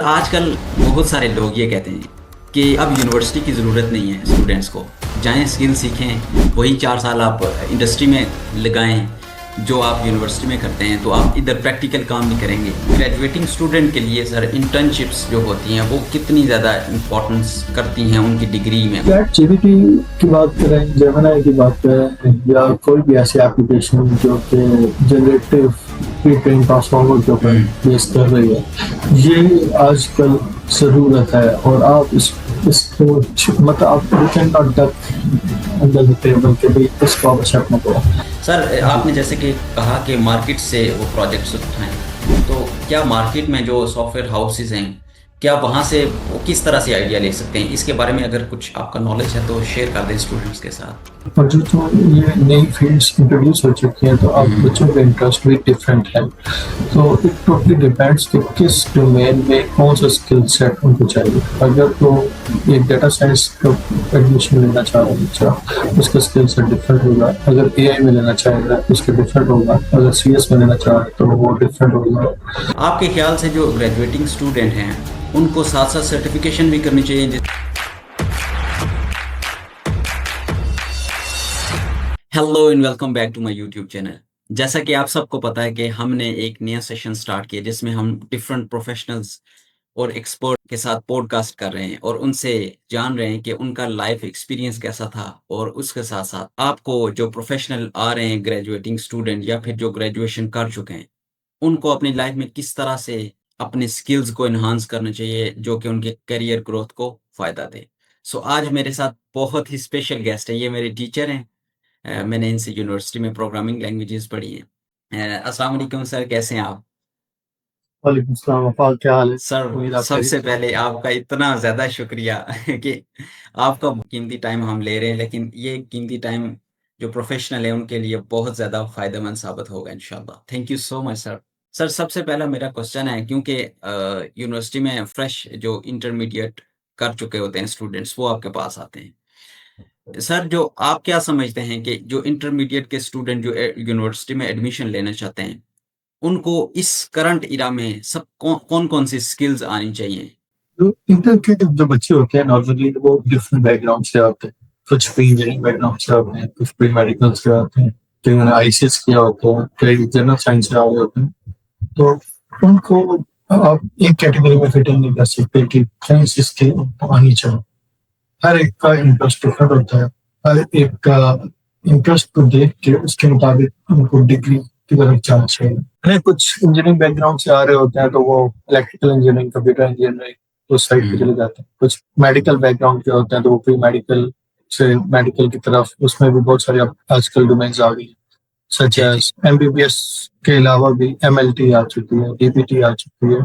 आजकल बहुत सारे लोग ये कहते हैं कि अब यूनिवर्सिटी की ज़रूरत नहीं है स्टूडेंट्स को। जाएं, स्किल सीखें, वही 4 साल आप इंडस्ट्री में लगाएं जो आप यूनिवर्सिटी में करते हैं, तो आप इधर प्रैक्टिकल काम भी करेंगे। ग्रेजुएटिंग स्टूडेंट के लिए सर इंटर्नशिप्स जो होती हैं वो कितनी ज़्यादा इम्पोर्टेंस करती हैं उनकी डिग्री में? चैट जीपीटी की बात करें, जेमिनी की बात करें, या कोई भी ऐसी एप्लीकेशन जो कि जनरेटिव प्री ट्रेन ट्रांसफॉर्मर के ऊपर बेस कर रही है, ये आजकल ज़रूरत है। और आप इसको मतलब आप can not duck under the table के भी इसको आप एक्सेप्ट मत करो। सर आपने जैसे कि कहा कि मार्केट से वो प्रोजेक्ट्स उठाएं, तो क्या मार्केट में जो सॉफ्टवेयर हाउसेज हैं, क्या वहाँ से वो किस तरह से आइडिया ले सकते हैं? इसके बारे में अगर कुछ आपका नॉलेज है तो शेयर कर दें स्टूडेंट्स के साथ। और जो ये नई फील्ड्स इंट्रोड्यूस हो चुकी हैं, तो अब बच्चों का इंटरेस्ट भी डिफरेंट है। तो इट टोटली डिपेंड्स कि किस डोमेन में कौन सा स्किल सेट उनको चाहिए। अगर तो एक डाटा साइंस का एडमिशन लेना चाह रहा है बच्चा, उसका स्किल सेट डिफरेंट होगा। अगर एआई में लेना चाहेगा उसका डिफरेंट होगा। अगर सीएस में लेना चाह रहा है तो वो डिफरेंट होगा। आपके ख्याल से जो ग्रेजुएटिंग स्टूडेंट हैं उनको साथ साथ सर्टिफिकेशन भी करनी चाहिए? Hello and welcome back to my YouTube channel. जैसा कि आप सबको पता है कि हमने एक नया सेशन स्टार्ट किया जिसमें हम डिफरेंट प्रोफेशनल्स और एक्सपर्ट के साथ पॉडकास्ट कर रहे हैं और उनसे जान रहे हैं कि उनका लाइफ एक्सपीरियंस कैसा था। और उसके साथ साथ आपको जो प्रोफेशनल आ रहे हैं, ग्रेजुएटिंग स्टूडेंट या फिर जो ग्रेजुएशन कर चुके हैं, उनको अपनी लाइफ में किस तरह से अपने स्किल्स को एनहांस करना चाहिए जो कि उनके करियर ग्रोथ को फ़ायदा दे। सो आज मेरे साथ बहुत ही स्पेशल गेस्ट हैं। ये मेरे टीचर हैं। मैंने इनसे यूनिवर्सिटी में प्रोग्रामिंग लैंग्वेजेस पढ़ी हैं। अस्सलाम वालेकुम सर, कैसे हैं आप? वालेकुम सलाम अफ़ाल, क्या हाल है? सर उम्मीद आप खैरियत सबसे से पहले होंगे। आपका इतना ज़्यादा शुक्रिया कि आपका कीमती टाइम हम ले रहे हैं, लेकिन ये कीमती टाइम जो प्रोफेशनल है उनके लिए बहुत ज़्यादा फ़ायदेमंद साबित होगा इंशाल्लाह। Thank you so much sir. Sir सबसे पहला मेरा क्वेश्चन है, क्योंकि यूनिवर्सिटी में फ्रेश जो इंटरमीडिएट कर चुके होते हैं स्टूडेंट्स वो आपके पास आते हैं। सर जो आप क्या समझते हैं कि जो इंटरमीडिएट के स्टूडेंट जो यूनिवर्सिटी में एडमिशन लेना चाहते हैं, उनको इस करंट इरा में सब कौन-कौन सी स्किल्स आनी चाहिए? जो इंटर के जो बच्चे होते हैं नॉर्मली वो डिफरेंट बैकग्राउंड से आते हैं। कुछ प्री इंजीनियरिंग बैकग्राउंड से आते हैं, कुछ प्री मेडिकल से आते हैं, कई आईसीएस किया होता है, कई जनरल साइंस से आ रहे होते हैं। तो उनको आप एक कैटेगरी में फिट नहीं कर सकते कि कौन सी स्किल उनको आनी चाहिए। हर एक का इंटरेस्ट डिफरेंट होता है। हर एक का इंटरेस्ट को देख के उसके मुताबिक उनको डिग्री की तरफ जाना चाहिए। कुछ इंजीनियरिंग बैकग्राउंड से आ रहे होते हैं तो वो इलेक्ट्रिकल इंजीनियरिंग, कंप्यूटर इंजीनियरिंग उस साइड पे चले जाते हैं। कुछ मेडिकल बैकग्राउंड के होते हैं तो वो प्री मेडिकल से मेडिकल की तरफ, उसमें भी बहुत सारे आजकल डोमेन्स आ गई हैं, सच एज एमबीबीएस के अलावा भी एमएलटी आ चुकी है, डीपीटी आ चुकी है,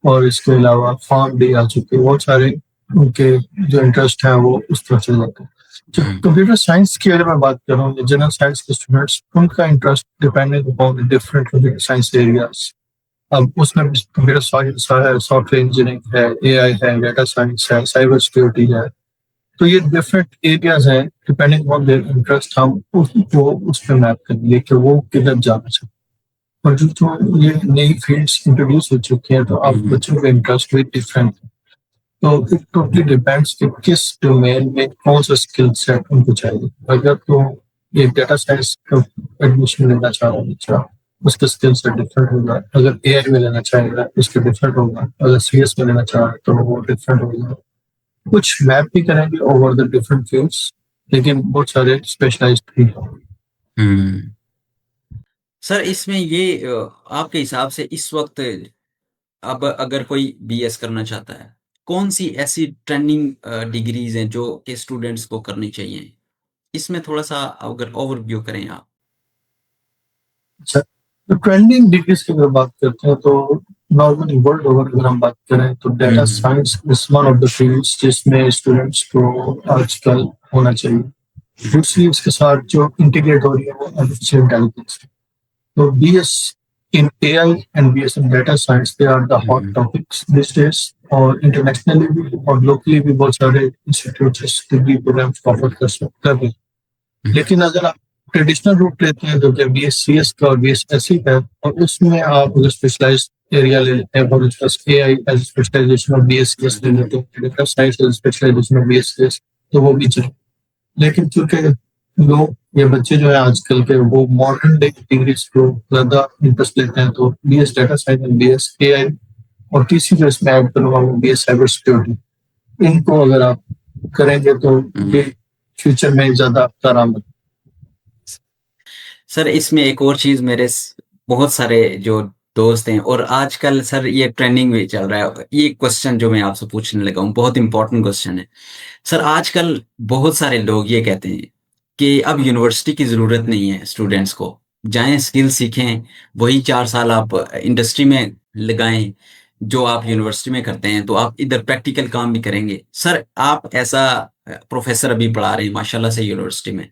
और इसके अलावा फार्म डी आ चुकी है। बहुत सारे उनके जो इंटरेस्ट है वो उस तरफ चले जाते हैं। जो कंप्यूटर साइंस की अगर मैं बात करूँ, जनरल साइंस के स्टूडेंट्स, उनका interest depending upon different computer science areas. अब उसमें कंप्यूटर साइंस है, सॉफ्टवेयर इंजीनियरिंग है, एआई है, डाटा साइंस है, साइबर सिक्योरिटी है। तो ये डिफरेंट एरियाज हैं, डिपेंडिंग ऑन देयर इंटरेस्ट हम उसको उस पर मैप करेंगे कि वो किधर जाना चाहिए। और जो ये नई फील्ड्स इंट्रोड्यूस हो चुकी हैं, तो अब बच्चों का इंटरेस्ट भी डिफरेंट है। तो इट टोटली डिपेंड्स कि किस डोमेन में कौन सा स्किल सेट उनको चाहिए। अगर तो एक डाटा साइंस का एडमिशन लेना चाह रहा है बच्चा, उसका स्किल सेट डिफरेंट होगा। अगर एआई में लेना चाहेगा उसका डिफरेंट होगा। अगर सीएस में लेना चाह रहा है तो वो डिफरेंट होगा। कुछ मैप भी करेंगे ओवर द डिफरेंट फील्ड्स, लेकिन बहुत सारे स्पेशलाइज्ड भी हैं। हुँ। सर इसमें ये आपके हिसाब से इस वक़्त अब अगर कोई बीएस करना चाहता है, कौन-सी ऐसी ट्रेंडिंग डिग्रीज़ हैं जो कि स्टूडेंट्स को करनी चाहिए? इसमें थोड़ा-सा अगर ओवरव्यू करें आप। अच्छा, तो ट्रेंडिंग डिग्रीज की अगर बात करते हैं तो नॉर्मली वर्ल्ड ओवर अगर हम बात करें तो data science is one of the fields जिसमें स्टूडेंट्स को आजकल होना चाहिए। दूसरी इसके साथ जो इंटीग्रेट हो रही है वो आर्टिफिशियल इंटेलिजेंस है। तो BS in AI and BS in data science they are the hot topics these days. और इंटरनेशनली भी और लोकली भी बहुत सारे इंस्टीट्यूट्स डिग्री प्रोग्राम्स ऑफर कर रहे हैं। लेकिन अगर आप ट्रेडिशनल रूट लेते हैं तो जब बीएस सीएस का और बीएस एसई है, और उसमें आप अगर स्पेशलाइज एरिया ले लेते हैं, और उसका AI as specialization of BScs ले लेते हैं, data science as specialization of BScs, तो वो भी चले। लेकिन चूंकि लोग ये बच्चे जो है आजकल के वो मॉडर्न डे डिग्रीज को ज्यादा इंटरेस्ट लेते हैं, तो BS data science, BS AI, और तीसरी जो इसमें ऐड करूंगा वो BS साइबर सिक्योरिटी। इनको अगर आप करेंगे तो ये फ्यूचर में ज्यादा आराम है। सर इसमें एक और चीज़ बहुत सारे जो दोस्त हैं और आजकल सर ये ट्रेंडिंग में चल रहा है। ये क्वेश्चन जो मैं आपसे पूछने लगा हूँ बहुत इंपॉर्टेंट क्वेश्चन है। सर आजकल बहुत सारे लोग ये कहते हैं कि अब यूनिवर्सिटी की ज़रूरत नहीं है स्टूडेंट्स को। जाएँ स्किल सीखें, वही 4 साल आप इंडस्ट्री में लगाएँ, जो आप यूनिवर्सिटी में करते हैं, तो आप इधर प्रैक्टिकल काम भी करेंगे। सर आप ऐसा प्रोफ़ेसर अभी पढ़ा रहे हैं माशाल्लाह से यूनिवर्सिटी में।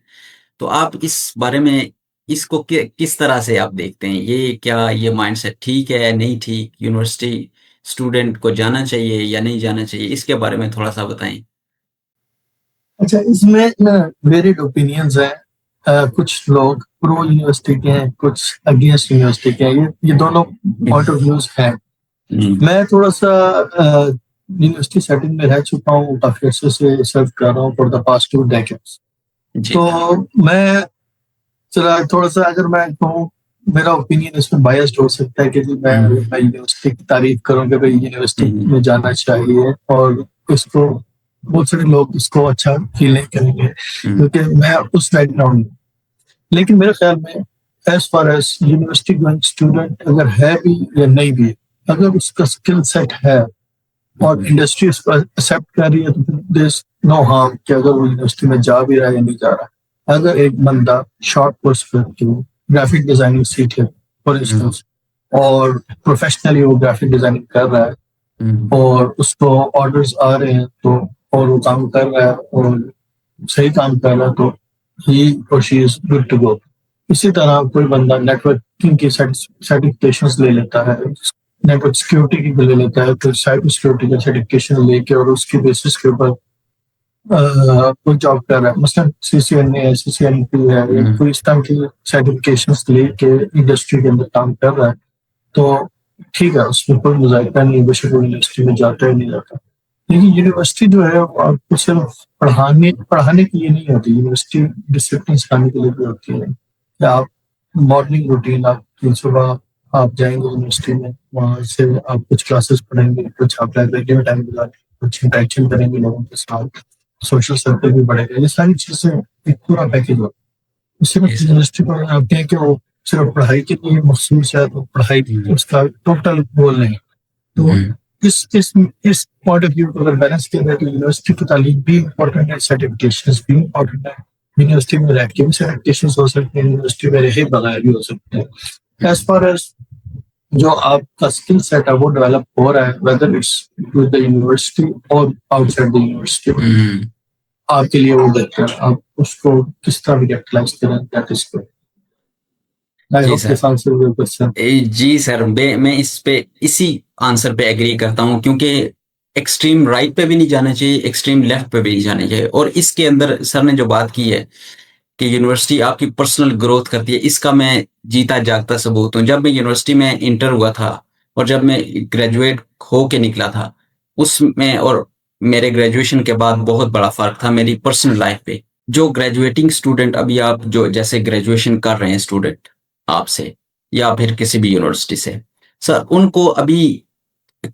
तो आप इस बारे में इसको किस तरह से आप देखते हैं? ये माइंडसेट ठीक है, नहीं ठीक? यूनिवर्सिटी स्टूडेंट को जाना चाहिए या नहीं जाना चाहिए? इसके बारे में थोड़ा-सा बताएँ। अच्छा, इसमें वेरिड ओपिनियंस हैं। कुछ लोग प्रो यूनिवर्सिटी के हैं, कुछ अगेंस्ट यूनिवर्सिटी के हैं। ये दोनों पॉइंट ऑफ व्यूज हैं। मैं थोड़ा सा यूनिवर्सिटी सेटिंग में रह चुका हूँ, काफी अच्छे से सर्व कर रहा हूँ फॉर द पास्ट 2 डेकेड्स। तो मैं चला थोड़ा सा, अगर मैं कहूँ मेरा ओपिनियन इसमें बायस्ड हो सकता है कि मैं यूनिवर्सिटी की तारीफ करूँ कि भाई यूनिवर्सिटी में जाना चाहिए, और इसको बहुत सारे लोग इसको अच्छा फील नहीं करेंगे क्योंकि मैं उस बैकग्राउंड में। लेकिन मेरे ख्याल में as far as university going student अगर है भी या नहीं भी, अगर उसका स्किल सेट है और इंडस्ट्री उसको एक्सेप्ट कर रही है, तो देयर इज नो हार्म कि अगर वो यूनिवर्सिटी में जा भी रहा है या नहीं जा रहा। अगर एक बंदा शॉर्ट कोर्स करके ग्राफिक डिजाइनिंग सीखे फॉर इंस्टेंस, और प्रोफेशनली वो ग्राफिक डिजाइनिंग कर रहा है और उसको ऑर्डर्स आ रहे हैं, तो और वो काम कर रहा है और सही काम कर रहा है, तो ही और she is good to go. इसी तरह कोई बंदा नेटवर्किंग की सर्टिफिकेशंस ले लेता है, नेटवर्क सिक्योरिटी की ले लेता है, तो साइबर सिक्योरिटी का सर्टिफिकेशन लेके और उसकी बेसिस के ऊपर कोई जॉब कर रहा है, मसलन CCNA है, CCNP है, कोई इस तरह की सर्टिफिकेशंस लेके इंडस्ट्री के अंदर काम कर रहा है, तो ठीक है, उसमें कोई मुज़ाहिरा नहीं है बेशक वो यूनिवर्सिटी में जाता है नहीं जाता। लेकिन यूनिवर्सिटी जो है वो आपको सिर्फ पढ़ाने के लिए नहीं होती। यूनिवर्सिटी डिसिप्लिन सिखाने के लिए भी होती है कि आप मॉर्निंग रूटीन, आप सुबह आप जाएंगे यूनिवर्सिटी में, वहाँ से आप कुछ क्लासेस पढ़ेंगे, कुछ आप लाइब्रेरी में टाइम गुजारेंगे, कुछ इंटरेक्शन करेंगे लोगों के साथ, सोशल सर्कल भी बढ़ेगा। ये सारी चीजें एक पूरा पैकेज होता है। इससे यूनिवर्सिटी पर आप कहें कि वो सिर्फ पढ़ाई के लिए मखसूस है, तो पढ़ाई उसका टोटल गोल नहीं। तो इस पॉइंट ऑफ व्यू को अगर बैलेंस किया जाए तो यूनिवर्सिटी की तालीम भी इम्पोर्टेंट है, सर्टिफिकेशंस भी इम्पोर्टेंट है। यूनिवर्सिटी में रह के भी सर्टिफिकेशंस हो सकते हैं, यूनिवर्सिटी में रहे बगैर भी हो सकते हैं। एज फार एज जो आपका स्किल सेट है वो डेवलप हो रहा है, whether it's with the university और आउटसाइड द यूनिवर्सिटी, आपके लिए वो बेहतर है। आप उसको किस तरह भी कैपिटलाइज करें, दैट इज गुड। जी सर, मैं इसी आंसर पे एग्री करता हूँ, क्योंकि एक्सट्रीम राइट पे भी नहीं जाना चाहिए, एक्सट्रीम लेफ्ट पे भी नहीं जाना चाहिए। और इसके अंदर सर ने जो बात की है कि यूनिवर्सिटी आपकी पर्सनल ग्रोथ करती है, इसका मैं जीता जागता सबूत हूँ। जब मैं यूनिवर्सिटी में इंटर हुआ था और जब मैं ग्रेजुएट हो के निकला था, उसमें और मेरे ग्रेजुएशन के बाद बहुत बड़ा फर्क था मेरी पर्सनल लाइफ पे। जो ग्रेजुएटिंग स्टूडेंट, अभी आप जो जैसे ग्रेजुएशन कर रहे हैं स्टूडेंट आपसे या फिर किसी भी यूनिवर्सिटी से, सर उनको अभी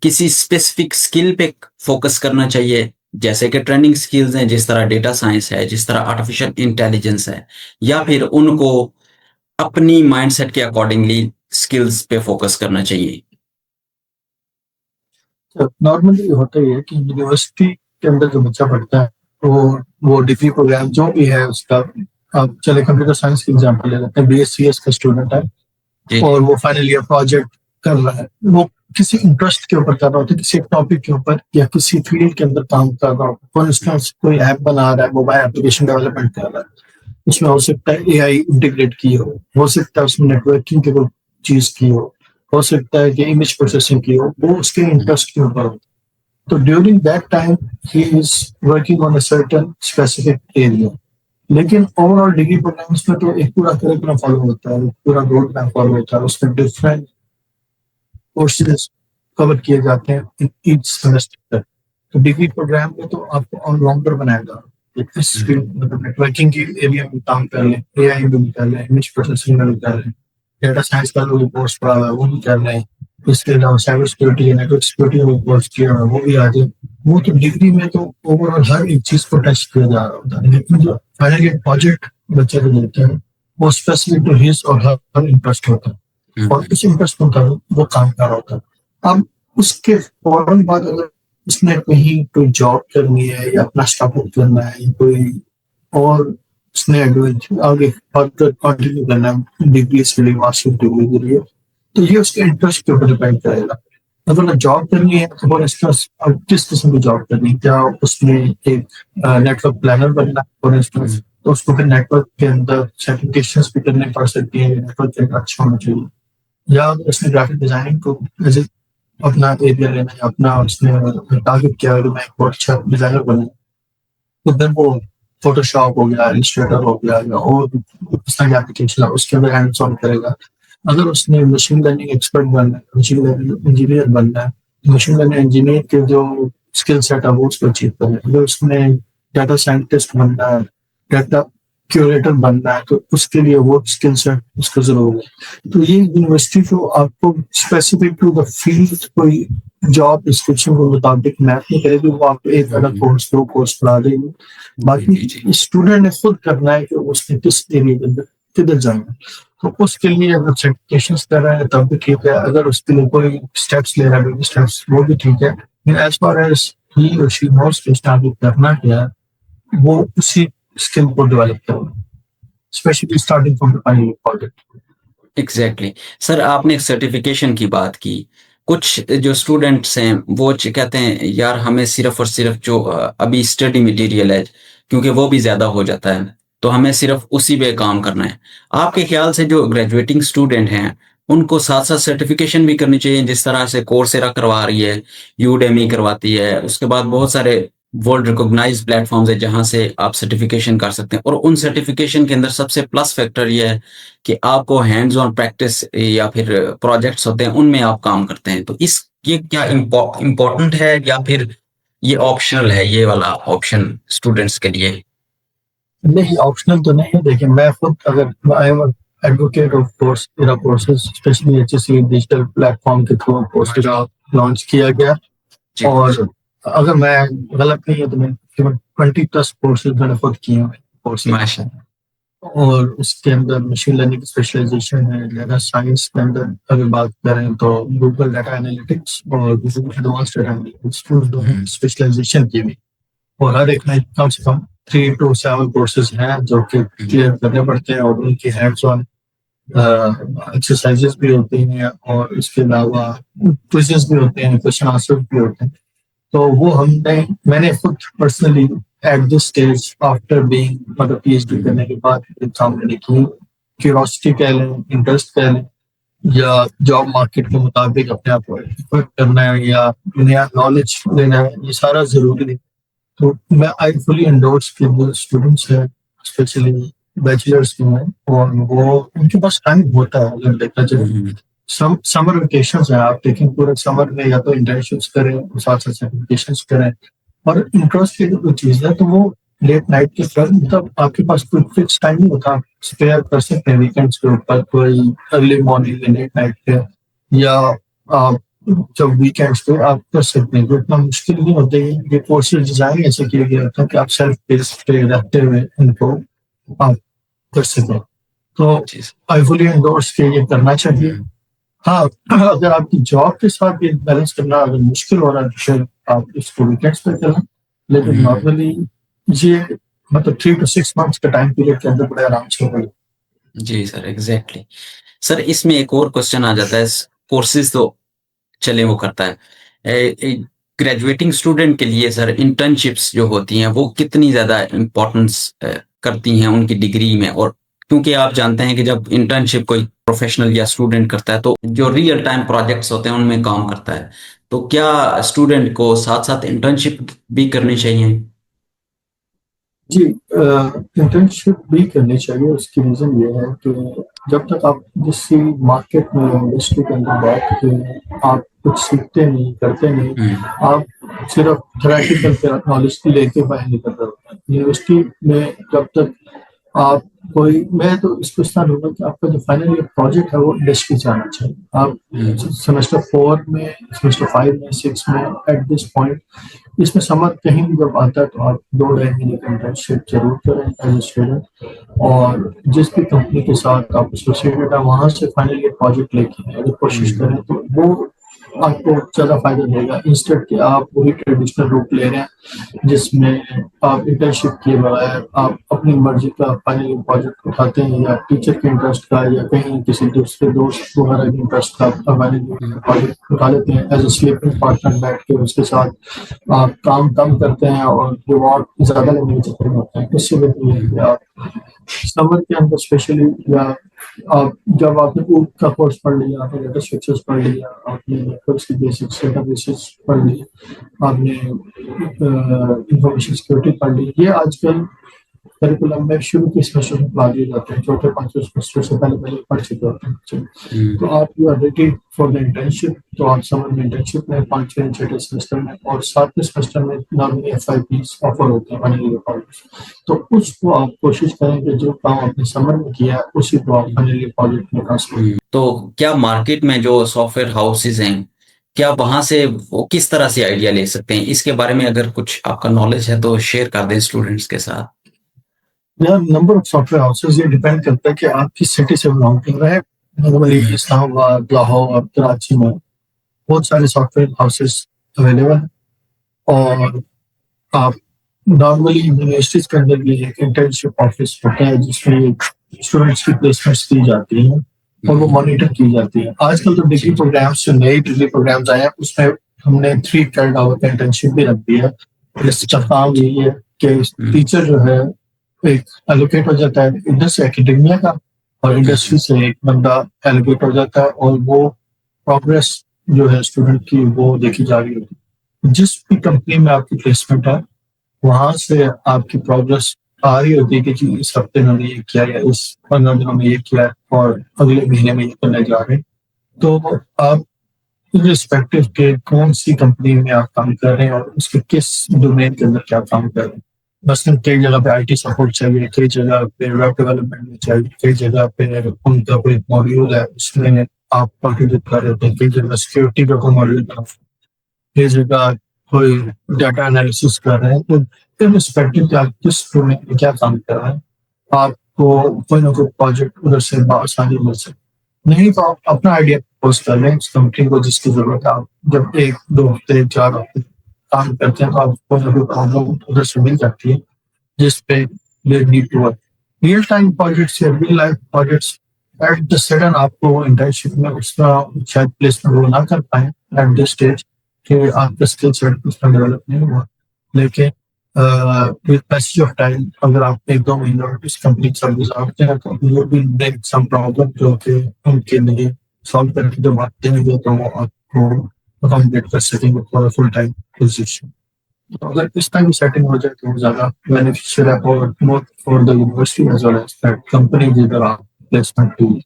किसी स्पेसिफिक स्किल पे फोकस करना चाहिए, जैसे कि ट्रेंडिंग स्किल्स हैं, जिस तरह डेटा साइंस है, जिस तरह आर्टिफिशियल इंटेलिजेंस है, या फिर उनको अपनी माइंडसेट के अकॉर्डिंगली स्किल्स पे फोकस करना चाहिए? नॉर्मली होता ही है कि यूनिवर्सिटी के अंदर जो बच्चा पढ़ता है वो डिग्री प्रोग्राम जो भी है उसका, आप चले कंप्यूटर साइंस की एग्जांपल ले लेते हैं, BScs का स्टूडेंट है और वो फाइनल ईयर प्रोजेक्ट कर रहा है, वो किसी इंटरेस्ट के ऊपर कर रहा होता है, किसी टॉपिक के ऊपर या किसी फील्ड के अंदर काम कर रहा होता है। फॉर इंस्टेंस कोई ऐप बना रहा है, मोबाइल एप्लीकेशन डेवलपमेंट कर रहा है, उसमें हो सकता है AI इंटीग्रेट की हो सकता है उसमें नेटवर्किंग की कोई चीज की हो सकता है कि इमेज प्रोसेसिंग की हो, वो उसके इंटरेस्ट के ऊपर हो। तो during that time he is working on a certain specific area. लेकिन ओवरऑल डिग्री प्रोग्राम्स में तो एक पूरा करिकुलम फॉलो होता है, पूरा रोड मैप फॉलो होता है, उसमें डिफरेंट कोर्सेज कवर किए जाते हैं इन ईच सेमेस्टर। तो डिग्री प्रोग्राम में तो आपको ऑन लॉन्गर बनाएगा। इस फील्ड मतलब नेटवर्किंग की एरिया में काम कर लें, एआई में भी कर लें, इमेज प्रोसेसिंग में भी कर लें, डेटा साइंस का जो कोर्स पढ़ा हुआ है वो भी कर लें, इसके अलावा साइबर सिक्योरिटी या नेटवर्क सिक्योरिटी में कोर्स किया हुआ है वो भी आ जाए। वो तो डिग्री में तो ओवरऑल हर एक चीज को टच किया जा रहा होता है, लेकिन जो फाइनली प्रोजेक्ट बच्चे को देते हैं वो स्पेसिफिक टू हिज और हर इंटरेस्ट होता है, और उस इंटरेस्ट मुताबिक वो काम कर रहा होता है। अब उसके फौरन बाद अगर उसने कहीं कोई जॉब करनी है या अपना स्टार्टअप करना है या कोई और उसने आगे फर्दर कंटिन्यू करना है डिग्री स्किलिंग मास्टर डिग्री के लिए, तो ये उसके इंटरेस्ट के ऊपर डिपेंड करेगा। अगर जॉब करनी है तो फॉर इंस्टेंस अब किस किस्म की जॉब करनी है, क्या उसने एक नेटवर्क प्लानर बनना है फॉर इंस्टेंस, तो उसको फिर नेटवर्क के अंदर सर्टिफिकेशंस भी करने पड़ सकती है, नेटवर्क के अंदर अच्छा होना चाहिए। या अगर उसने ग्राफिक डिजाइनिंग को एज ए अपना एरिया लेना है, अपना उसने टारगेट किया है मैं एक बहुत अच्छा डिजाइनर बनना, तो फिर वो फोटोशॉप हो गया, इलस्ट्रेटर हो गया या और इस तरह के एप्लीकेशन उसके अंदर हैंड्स ऑन करेगा। अगर उसने मशीन लर्निंग एक्सपर्ट बनना है, मशीन लर्निंग इंजीनियर बनना है, मशीन लर्निंग इंजीनियर के जो स्किल सेट है वो उसको अचीव करना है। अगर उसने डाटा साइंटिस्ट बनना है, डाटा क्यूरेटर बनना है, तो उसके लिए वो स्किल सेट उसका जरूर है। तो ये यूनिवर्सिटी जो आपको स्पेसिफिक टू द फील्ड कोई जॉब डिस्क्रिप्शन के मुताबिक मैप नहीं करेगी, वो आपको एक अलग कोर्स दो कोर्स पढ़ा देगी। बाकी स्टूडेंट ने खुद करना है कि उसने किस एरिया के अंदर किधर जाना है। तो उसके लिए अगर सर्टिफिकेशन कर रहा है तब भी ठीक है, अगर उसके लिए कोई स्टेप्स ले रहा है बेबी स्टेप्स वो भी ठीक है। एज फार एज ही और शी नोस कि स्टार्ट करना क्या है, वो उसी स्किल को डेवलप करो, specially starting from the final project. Exactly sir, आपने सर्टिफिकेशन की बात की। कुछ जो स्टूडेंट्स हैं वो कहते हैं यार हमें सिर्फ और सिर्फ जो अभी स्टडी मटेरियल है, क्योंकि वो भी ज्यादा हो जाता है, तो हमें सिर्फ उसी पे काम करना है। आपके ख्याल से जो ग्रेजुएटिंग स्टूडेंट हैं उनको साथ साथ सर्टिफिकेशन भी करनी चाहिए, जिस तरह से कोर्सेरा करवा रही है, यूडेमी करवाती है, उसके बाद बहुत सारे वर्ल्ड रिकॉग्नाइज्ड प्लेटफॉर्म्स है जहां से आप सर्टिफिकेशन कर सकते हैं, और उन सर्टिफिकेशन के अंदर सबसे प्लस फैक्टर ये है कि आपको हैंड्स ऑन प्रैक्टिस या फिर प्रोजेक्ट्स होते हैं उनमें आप काम करते हैं। तो इस ये क्या इम्पोर्टेंट है या फिर ये ऑप्शनल है, ये वाला ऑप्शन स्टूडेंट्स के लिए? नहीं, ऑप्शनल तो नहीं है। देखिए मैं खुद अगर I am advocate of course मेरा courses especially HSC digital platform के थ्रू कोर्सेज लॉन्च किया गया, और अगर मैं गलत नहीं है तो मैं 20+ कोर्सेज मैंने खुद किए हैं कोर्सेज, और उसके अंदर मशीन लर्निंग स्पेशलाइजेशन है, डाटा साइंस के अंदर अगर बात करें तो गूगल डाटा एनालिटिक्स और Google advanced data analytics specialization की भी, और हर एक में कम से कम 3 to 7 कोर्सेज हैं जो कि क्लियर करने पड़ते हैं, और उनकी हैंड्स ऑन एक्सरसाइजेस भी होती हैं, और इसके अलावा क्विज़ेस भी होते हैं, क्वेश्चन आंसर भी होते हैं। तो वो मैंने खुद personally at this stage after being मतलब पीएचडी करने के बाद एग्जाम देने की क्यूरियोसिटी कह लें, इंटरेस्ट कह लें, या जॉब मार्केट के मुताबिक अपने आप को एफर्ट करना है या नया नॉलेज लेना है, ये सारा जरूरी है। तो मैं आई फुली एंडोर्स कि जो स्टूडेंट्स हैं स्पेशली बैचलर्स में, और वो उनके पास टाइम होता है अगर देखा जाए, समर वेकेशन है, आप देखें पूरे समर में या तो इंटर्नशिप्स करें साथ साथ सर्टिफिकेशंस करें, और इंटरेस्ट की कोई चीज है तो वो लेट नाइट के फ्रंट मतलब आपके पास कोई फिक्स टाइम नहीं होता, आप स्पेयर कर सकते हैं वीकेंड्स के ऊपर, कोई अर्ली मॉर्निंग या लेट नाइट पे, या आप जब वीकेंड्स पे आप कर सकते हैं। तो इतना मुश्किल नहीं होता है, ये कोर्सेज डिजाइन ऐसे किया गया था कि आप सेल्फ पेस पे रहते हुए इनको आप कर सकें। तो आई फुली एंडोर्स के ये करना चाहिए। हाँ, अगर आपकी जॉब के साथ ये बैलेंस करना अगर मुश्किल हो रहा है तो फिर आप इसको वीकेंड्स पे करें, लेकिन नॉर्मली ये मतलब 3 to 6 मंथ्स का टाइम पीरियड के अंदर बड़े आराम से होगा। जी सर, एग्जैक्टली। सर इसमें एक और क्वेश्चन आ जाता है, कोर्सेज तो चले वो करता है, ग्रेजुएटिंग स्टूडेंट के लिए सर इंटर्नशिप्स जो होती हैं वो कितनी ज्यादा इम्पोर्टेंस करती हैं उनकी डिग्री में? और क्योंकि आप जानते हैं कि जब इंटर्नशिप कोई प्रोफेशनल या स्टूडेंट करता है तो जो रियल टाइम प्रोजेक्ट्स होते हैं उनमें काम करता है, तो क्या स्टूडेंट को साथ साथ इंटर्नशिप भी करनी चाहिए? जी, इंटर्नशिप भी करनी चाहिए। उसकी रीजन ये है कि जब तक आप किसी मार्केट में इंडस्ट्री के अंदर बैठ के आप कुछ सीखते नहीं, करते नहीं, आप सिर्फ थ्योरेटिकल नॉलेज लेके बाहर निकल रहे होते हैं। यूनिवर्सिटी में जब तक आप कोई मैं तो इसको इस तरह लूँगा कि आपका जो फाइनल ईयर प्रोजेक्ट है वो इंडस्ट्री से आना चाहिए। आप सेमेस्टर 4 में, सेमेस्टर 5 में, 6 में एट दिस पॉइंट इसमें समझ कहीं भी जब आता है तो आप 2 ढाई महीने की इंटर्नशिप जरूर करें एज ए स्टूडेंट। और जिस भी कंपनी के साथ आप एसोसिएटेड है वहाँ से फाइनल ईयर प्रोजेक्ट लेके अगर कोशिश करें तो वो आपको ज़्यादा फायदा देगा, इंस्टेड कि आप वही ट्रेडिशनल रूट ले रहे हैं जिसमें आप इंटर्नशिप किए बगैर आप अपनी मर्जी का फाइनल प्रोजेक्ट उठाते हैं या टीचर के इंटरेस्ट का या कहीं किसी दूसरे दोस्त वगैरह के इंटरेस्ट का फाइनल प्रोजेक्ट उठा लेते हैं एज ए स्लीपिंग पार्टनर बैठ के उसके साथ आप काम कम करते हैं और रिवॉर्ड ज़्यादा लेने के चक्कर में होते हैं। इससे बेहतर ये है कि आप समर के अंदर स्पेशली या आप जब आपने कोड का कोर्स पढ़ लिया, आपने डेटा स्ट्रक्चर्स पढ़ लिया, आपने नेटवर्क्स की बेसिक्स डेटाबेसेस पढ़ लिए, आपने इंफॉर्मेशन सिक्योरिटी पढ़ ली, ये आजकल करिकुलम में शुरू के सेमेस्टर में पढ़ा दिए जाते हैं, चौथे पांचवें सेमेस्टर से पहले पहले पढ़ चुके होते हैं। तो आप you are ready for the internship, तो आप समर में इंटर्नशिप में 5वें छठे सेमेस्टर में और 7वें सेमेस्टर में नॉर्मली FIPs ऑफर होते हैं फाइनल ईयर प्रोजेक्ट्स। तो उसको आप कोशिश करें कि जो काम आपने समर में किया है उसी को आप फाइनल ईयर प्रोजेक्ट में ट्रांसफर। तो क्या मार्केट में जो सॉफ्टवेयर हाउसेज हैं, क्या वहां से वो किस तरह से आइडिया ले सकते हैं? इसके बारे में अगर कुछ आपका नॉलेज है तो शेयर कर दें स्टूडेंट्स के साथ। यार नंबर ऑफ सॉफ्टवेयर हाउसेस ये डिपेंड करता है कि आप किस सिटी से बिलोंग कर रहे हैं। नॉर्मली इस्लामाबाद, लाहौर, कराची में बहुत सारे सॉफ्टवेयर हाउसेस अवेलेबल हैं और आप नॉर्मली यूनिवर्सिटीज के अंदर भी एक इंटर्नशिप ऑफिस होता है जिसमें स्टूडेंट्स की प्लेसमेंट्स की जाती हैं और वो मॉनिटर की जाती है। आजकल तो डिग्री प्रोग्राम्स जो नए डिग्री प्रोग्राम्स आए हैं उसमें हमने 3 क्रेडिट आवर का इंटर्नशिप भी रख दिया है। इसका काम यही है कि टीचर जो है एक एलोकेट हो जाता है इधर से एकेडमिया का और इंडस्ट्री से एक बंदा एलोकेट हो जाता है और वो प्रोग्रेस जो है स्टूडेंट की वो देखी जा रही होती है। जिस भी कंपनी में आपकी प्लेसमेंट है वहां से आपकी प्रोग्रेस आ रही होती है कि इस हफ्ते में ये किया या इस 15 दिनों में ये किया और अगले महीने में ये करने जा रहे हैं। तो आप रिस्पेक्टिव के कौन सी कंपनी में आप काम कर रहे हैं और उसके किस डोमेन के अंदर क्या काम कर रहे हैं। मसलन कई जगह पे IT सपोर्ट चाहिए, कई जगह पे वेब डेवलपमेंट में चाहिए, कई जगह पे उनका कोई मॉड्यूल है उसमें आप कंट्रीब्यूट कर रहे हैं, कई जगह सिक्योरिटी का कोई मॉड्यूल है, कई जगह कोई डाटा एनालिसिस कर रहे हैं। तो रिस्पेक्टिव आप किस डोमेन में क्या काम कर रहे हैं आपको कोई ना कोई प्रोजेक्ट उधर से आसानी मिल सकती। नहीं तो आप अपना आइडिया पोस्ट कर लें उस कंपनी को जिसकी जरूरत है। आप जब 1-2 हफ्ते 4 हफ्ते काम करते हैं तो आपको प्रॉब्लम उधर से मिल जाती है जिसपे need to work. Real time projects या real life projects at the sudden आपको इंटर्नशिप में उसका शायद प्लेसमेंट वो ना कर पाए एट दिस स्टेज कि आपका स्किल सेट उसमें डेवलप नहीं हुआ, लेकिन विद पैसेज ऑफ टाइम अगर आप 1-2 महीने इस कंपनी के साथ गुजारते हैं तो you will break some problem जो कि उनके लिए सॉल्व करके जब आते हैं तो वो आपको अकोमोडेट कर सकेंगे फॉर फुल टाइम पोजीशन। तो अगर इस टाइम सेटिंग हो जाए तो ज्यादा बेनिफिशियल है और both for the university as well as that company जिधर आप प्लेसमेंट टू।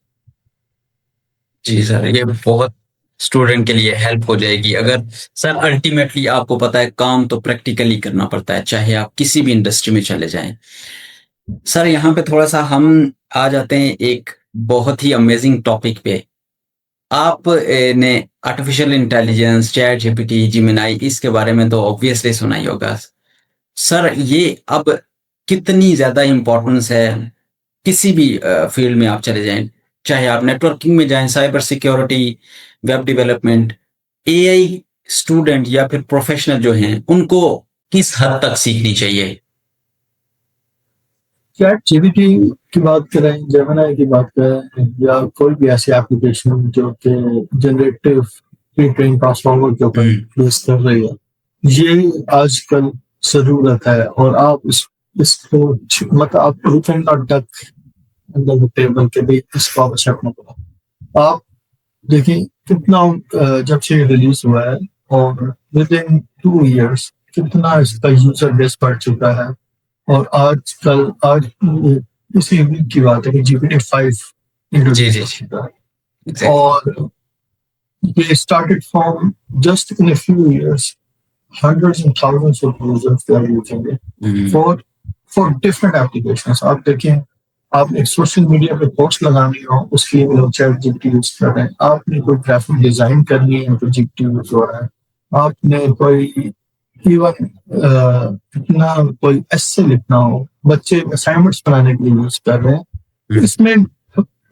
जी सर, ये बहुत स्टूडेंट के लिए हेल्प हो जाएगी। अगर सर अल्टीमेटली आपको पता है काम तो प्रैक्टिकली करना पड़ता है चाहे आप किसी भी इंडस्ट्री में चले जाएं। सर यहाँ पे थोड़ा सा हम आ जाते हैं एक बहुत ही अमेजिंग टॉपिक पे। आप ने artificial intelligence, chat GPT, Gemini इसके बारे में तो ऑब्वियसली सुना ही होगा। सर ये अब कितनी ज्यादा इम्पोर्टेंस है किसी भी फील्ड में आप चले जाएं, चाहे आप नेटवर्किंग में जाएं, cyber security, web development, AI student या फिर प्रोफेशनल जो हैं उनको किस हद तक सीखनी चाहिए? चैट जीपीटी की बात करें, जेमिनी की बात करें या कोई भी ऐसी एप्लीकेशन जो कि जनरेटिव प्री ट्रेन ट्रांसफॉर्मर के ऊपर बेस कर रही है, ये आजकल जरूरत है और आप इसको मतलब आप you can not duck under the table के भी इसको आप एक्सेप्ट नहीं करो। आप देखिए कितना जब से रिलीज हुआ है और विद इन 2 years कितना इसका यूजर बेस बढ़ चुका है और आज इसी वीक की बात है कि GPT-5 जी, जी, इंट्रोड्यूस किया एग्ज़ैक्टली। और they started from just in a few years, hundreds and thousands of users they are using it hmm, for for different applications. आप देखें, आप एक सोशल मीडिया पे पोस्ट लगानी हो, उसके लिए भी लोग चैट जीपीटी यूज कर रहे हैं। आपने कोई ग्राफिक डिजाइन करनी है तो जीपीटी यूज हो रहा है। आपने कोई इवन अपना कोई एस्से लिखना हो, बच्चे असाइनमेंट्स बनाने के लिए यूज कर रहे हैं। हुँ, इसमें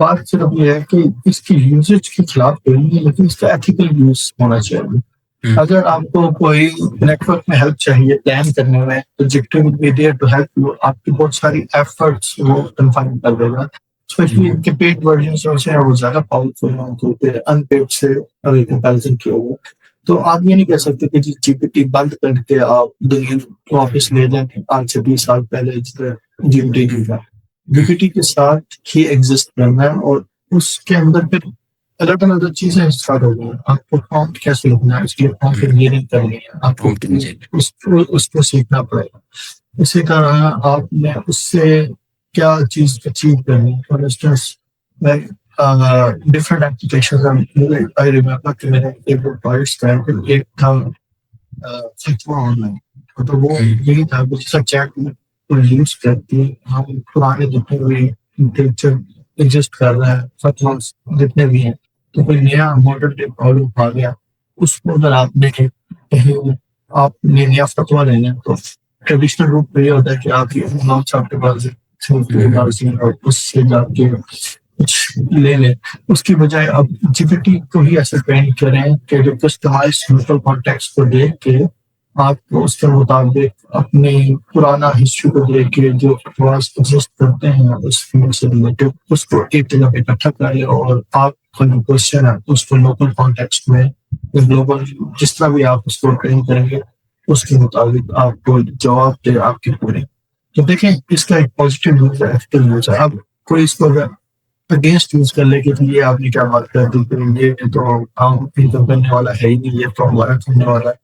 बात सिर्फ ये है कि इसकी यूजेज के खिलाफ कोई नहीं है, लेकिन इसका एथिकल यूज होना चाहिए। हुँ, अगर आपको कोई नेटवर्क में हेल्प चाहिए प्लान करने में, तो GPT will be there to help you. आपकी बहुत सारी एफर्ट्स वो कंफाइन कर देगा। स्पेशली हुँ, इनके पेड वर्जन से वो ज्यादा पावरफुल हैं अनपेड से अगर कंपैरिजन किया हुआ। तो आप ये नहीं कह सकते कि जी जीपीटी बंद करके आप दुनिया को वापस ले जाएं आज से 20 साल पहले जीपीटी हुँ, था। जीपीटी के साथ ही एग्जिस्ट करना है और उसके अंदर फिर अलग अलग चीजें स्टार्ट हो गई। आपको प्रॉम्प्ट कैसे लिखना है, उसके लिए प्रॉम्प्ट हुँ, इंजीनियरिंग करनी है, आपको प्रॉम्प्ट इंजीनियरिंग। उसको सीखना पड़ेगा। इसी तरह आपने उससे क्या चीज अचीव करनी है। For instance different application, I remember कि मैंने एक दो प्रोजेक्ट्स किए। एक था फतवा ऑनलाइन, तो वो हुँ, यही था कि जैसा चैट को यूज करके हम पुराने जितने भी लिटरेचर एग्जिस्ट कर रहा है, फतवा जितने भी हैं, तो कोई नया मॉडर्न डे प्रॉब्लम आ गया, उसको अगर आप देखें कहीं आपने नया फतवा लेना है, तो ट्रेडिशनल रूप में ये होता है कि आप ये इमाम साहब के पास हुँ, और उससे जाके कुछ ले लें। उसकी बजाय अब जीपीटी को ही ऐसे ट्रेन करें कि जो कस्टमाइज लोकल कॉन्टेक्स्ट को देख के आपको उसके मुताबिक अपने पुराना हिस्ट्री को देख के जो फतवास एग्जिस्ट करते हैं उस फील्ड से रिलेटेड, उसको एक जगह पे इकट्ठा करें और आपका जो क्वेश्चन है उसको लोकल कॉन्टेक्स्ट में ग्लोबल जिस तरह भी आप उसको ट्रेन करेंगे उसके मुताबिक आपको जवाब दे आपके पूरे। तो देखें, इसका एक पॉजिटिव यूज है, एथिकल यूज है। अब कोई इसको अगेंस्ट यूज कर ले कि ये आपने क्या बात कर दी, फिर ये तो काम इनकम करने वाला है ही नहीं, ये तो हमारा करने वाला है।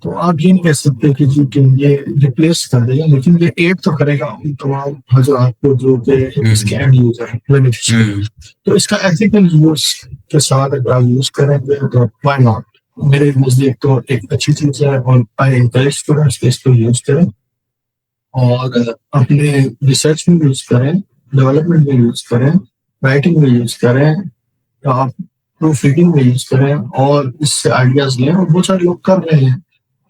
तो आप ये नहीं कह सकते कि जी कि ये रिप्लेस कर देगा, लेकिन ये एड तो करेगा उन तमाम हज़ारात को जो कि इसके एंड यूजर हैं, बेनिफिशियरी। हुँ, तो इसका एथिकल यूज के साथ अगर आप यूज करेंगे तो व्हाई नॉट। मेरे नजदीक तो एक अच्छी चीज है और आई एनकरेज स्टूडेंट्स के इसको यूज करें और अपने रिसर्च में यूज करें, डेवलपमेंट में यूज करें, राइटिंग में यूज करें, तो आप प्रूफ रीडिंग में यूज करें और इससे आइडियाज लें। और बहुत सारे लोग कर रहे हैं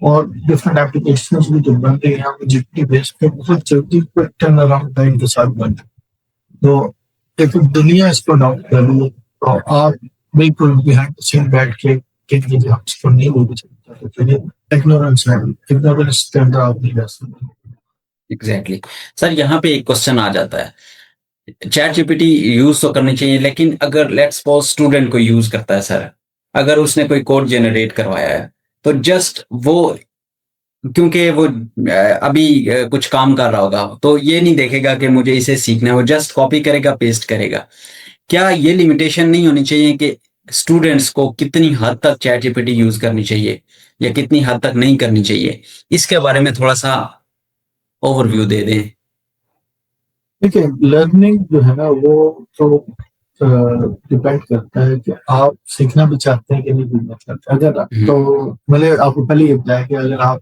और डिफरेंट एप्लीकेशन भी जो बन रही हैं जीपीटी बेस पे बहुत जल्दी टर्न अराउंड टाइम के साथ बन। तो एक दुनिया इसको अडॉप्ट कर रही है, तो आप बिल्कुल बिहाइंड द सीन बैठ के कहेंगे हम इसको नहीं लेके चलते, तो फिर इग्नोरेंस है, इग्नोरेंस के अंदर आप नहीं रह सकते। एग्ज़ैक्टली। सर यहाँ पे एक क्वेश्चन आ जाता है, चैट जीपीटी यूज़ तो करनी चाहिए, लेकिन अगर लेट्स सपोज़ स्टूडेंट कोई यूज़ करता है सर, अगर उसने कोई कोड जनरेट करवाया है, तो जस्ट वो क्योंकि वो अभी कुछ काम कर रहा होगा, तो ये नहीं देखेगा कि मुझे इसे सीखना है, वो जस्ट कॉपी करेगा, पेस्ट करेगा। क्या ये लिमिटेशन नहीं होनी चाहिए कि स्टूडेंट्स को कितनी हद तक चैट जीपीटी यूज़ करनी चाहिए या कितनी हद तक नहीं करनी चाहिए? इसके बारे में थोड़ा-सा ओवरव्यू दे दें। देखिए, लर्निंग जो है ना वो तो डिपेंड करता है कि आप सीखना भी चाहते हैं कि नहीं सीखना चाहते। अगर हुँ, तो मैंने आपको पहले ये बताया कि अगर आप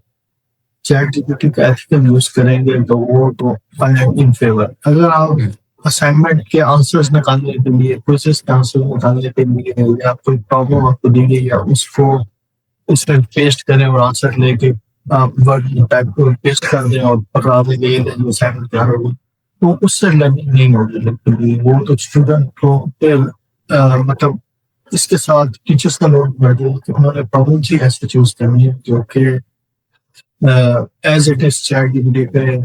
चैट जीपीटी का एथिकल यूज करेंगे तो वो तो आई एम इन फेवर। अगर आप हुँ, असाइनमेंट के आंसर्स निकालने के लिए, क्विज़ेस के आंसर्स निकालने के लिए या कोई प्रॉब्लम आपको दी गई या उसको उसमें पेस्ट करें और आंसर लेके आप वर्ड टाइप को पेस्ट कर दें और पकड़ा दें ये असाइनमेंट तैयार होगी, तो उससे लर्निंग नहीं होगी। लेकिन वो तो स्टूडेंट को फिर मतलब इसके साथ टीचर्स का लोड बढ़ गया कि उन्होंने प्रॉब्लम ही ऐसे चूज करनी है जो कि as it is ChatGPT पे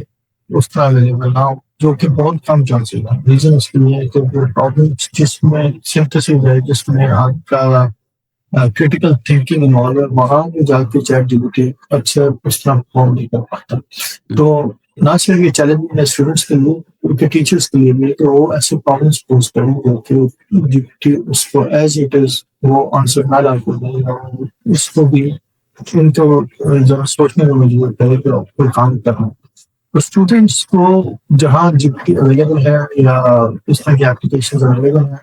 उस तरह अवेलेबल ना हो, जो कि बहुत कम चांसेस है। रीजन इसके लिए है कि वो प्रॉब्लम जिसमें सिंथेसिस है, जिसमें आपका क्रिटिकल थिंकिंग इन्वॉल्व है, वहां पे जाके चैट जीपीटी अच्छा उस तरह परफॉर्म नहीं कर पाता। तो ना सिर्फ ये चैलेंजिंग है स्टूडेंट्स के लिए, उनके टीचर्स के लिए भी, तो वो ऐसे प्रॉब्लम्स पोज करेंगे कि जीपीटी उसको एज इट इज वो आंसर ना ला कर उसको भी उनको जरा सोचने में मजबूर करे कि कोई काम करना। तो स्टूडेंट्स को जहाँ जीपीटी अवेलेबल है या इस तरह की एप्लीकेशन अवेलेबल है,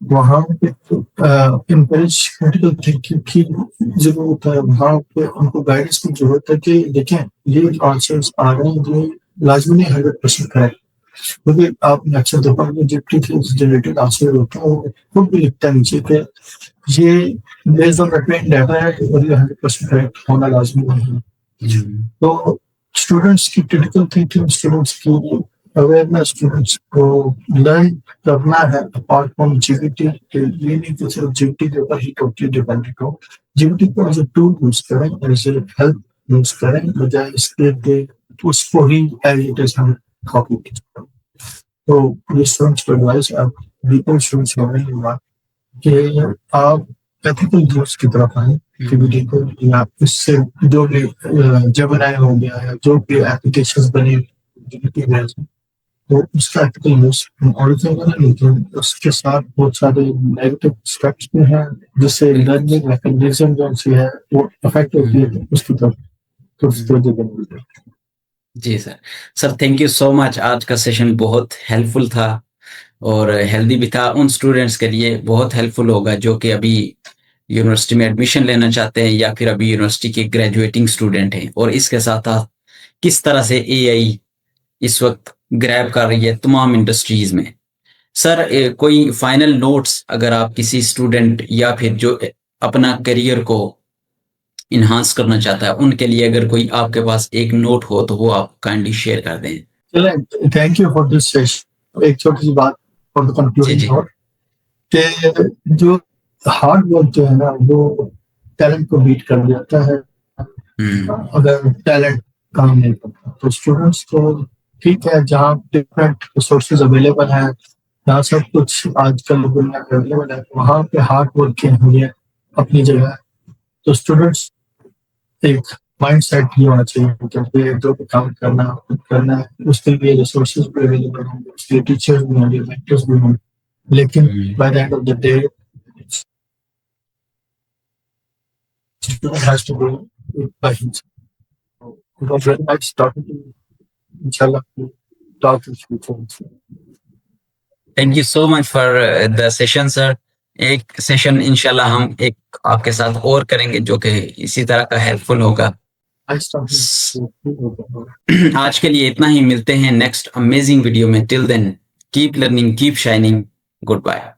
वहाँ पे इंकरेज क्रिटिकल थिंकिंग की जरूरत है। वहाँ पे उनको गाइडेंस की जरूरत है कि देखें ये आंसर्स आ रहे हैं, ये लाजमी 100% करेक्ट, क्योंकि आपने अक्सर देखा होगा जितने जनरेटेड आंसर होते हैं वो खुद भी लिखता है नीचे पे ये based on the train data है और ये 100% करेक्ट होना लाजमी नहीं है। तो स्टूडेंट्स की क्रिटिकल थिंकिंग, स्टूडेंट्स की अवेयरनेस, स्टूडेंट्स को लर्न करना है अपार्ट फ्रॉम जीबीटी। ये नहीं कि सिर्फ जीबीटी के ऊपर ही टोटली डिपेंडेंट हो। जीबीटी को एज ए टूल यूज करें, एज ए हेल्प यूज करें, बजाय इसके कि उसको ही एज इट इज हम कॉपी करें। तो ये स्टूडेंट्स को एडवाइस आप बिल्कुल स्टूडेंट्स को नहीं कि आप एथिकल यूज की तरफ आए कि देखो या इससे जो भी जेमिनी हो गया है, जो भी एप्लीकेशंस बने जीपीटी में, तो उसका एथिकल यूज और लेकिन उसके साथ बहुत सारे नेगेटिव एस्पेक्ट्स भी हैं जिससे लर्निंग मैकेनिज्म जो सी है वो अफेक्ट होती है उसकी तरफ। तो उस वजह से जी sir thank you so much. आज का सेशन बहुत हेल्पफुल था और हेल्दी भी था। उन स्टूडेंट्स के लिए बहुत हेल्पफुल होगा जो कि अभी यूनिवर्सिटी में एडमिशन लेना चाहते हैं या फिर अभी यूनिवर्सिटी के ग्रेजुएटिंग स्टूडेंट हैं, और इसके साथ साथ किस तरह से एआई इस वक्त ग्रैब कर रही है तमाम इंडस्ट्रीज में। सर कोई फाइनल नोट्स अगर आप किसी स्टूडेंट या फिर जो अपना करियर को इन्हांस करना चाहता है उनके लिए अगर कोई आपके पास एक नोट हो तो वो आप काइंडली शेयर कर दें। चलें, thank you for this session. एक छोटी सी बात फॉर द कंक्लूडिंग नोट कि जो हार्ड वर्क जो है ना वो टैलेंट को बीट कर जाता है। अगर टैलेंट काम नहीं करता तो स्टूडेंट्स को ठीक है, जहाँ डिफरेंट रिसोर्सेज अवेलेबल हैं, जहाँ सब कुछ आजकल दुनिया में अवेलेबल है, वहाँ पे हार्ड वर्क की अहमियत अपनी जगह है। तो स्टूडेंट्स एक माइंड सेट ही होना चाहिए क्योंकि जो भी काम करना है उसके लिए रिसोर्सेज भी अवेलेबल होंगे, उसके लिए टीचर्स भी होंगे, मेंटर्स भी होंगे, लेकिन by the end of the day student has to do it by himself. It was very nice talking to you. Inshallah, we'll talk in future. Thank you so much for the session sir. एक session इंशाल्लाह हम एक आपके साथ और करेंगे जो कि इसी तरह का हेल्पफुल होगा। Nice talking to you. आज के लिए इतना ही, मिलते हैं नेक्स्ट अमेजिंग वीडियो में। Till then keep learning, keep shining, good bye.